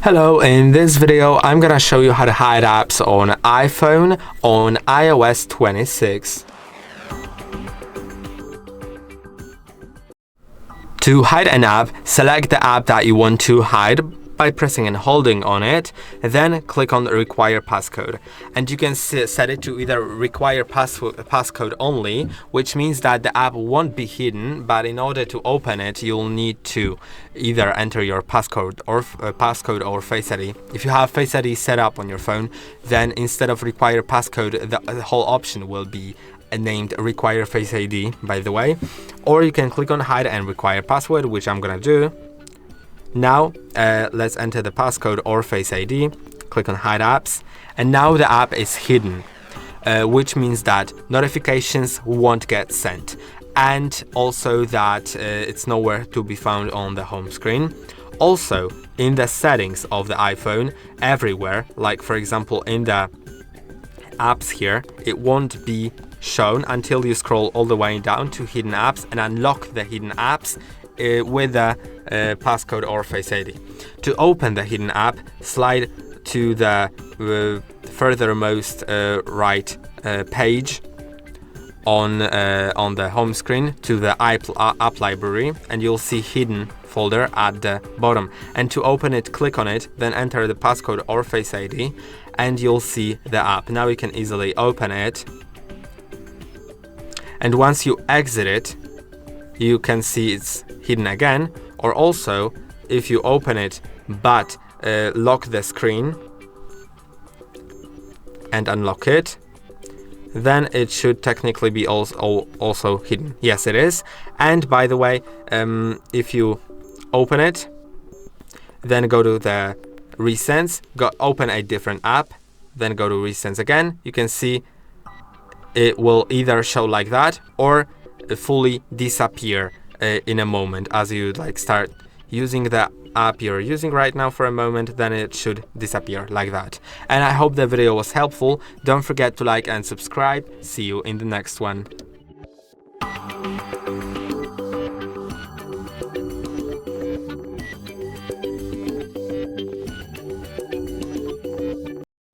Hello, in this video I'm gonna show you how to hide apps on iPhone on iOS 26. To hide an app, select the app that you want to hide by pressing and holding on it, then click on require passcode, and you can set it to either require passcode only, which means that the app won't be hidden, but in order to open it you'll need to either enter your passcode or Face ID. If you have Face ID set up on your phone, then instead of require passcode, the whole option will be named require Face ID, by the way. Or you can click on hide and require password, which I'm gonna do. Now let's enter the passcode or Face ID, click on hide apps, and now the app is hidden, which means that notifications won't get sent, and also that it's nowhere to be found on the home screen. Also, in the settings of the iPhone, everywhere, like for example in the apps here, it won't be shown until you scroll all the way down to hidden apps and unlock the hidden apps with the passcode or Face ID. To open the hidden app, slide to the furthermost right page on the home screen to the app library, and you'll see hidden folder at the bottom. And to open it, click on it, then enter the passcode or Face ID, and you'll see the app. Now you can easily open it, and once you exit it, you can see it's hidden again. Or also, if you open it but lock the screen and unlock it, then it should technically be also hidden. Yes, it is. And by the way, if you open it, then go to the recents, open a different app, then go to recents again, you can see it will either show like that or fully disappear in a moment. As you start using the app you're using right now for a moment, then it should disappear like that. And I hope the video was helpful. Don't forget to like and subscribe. See you in the next one.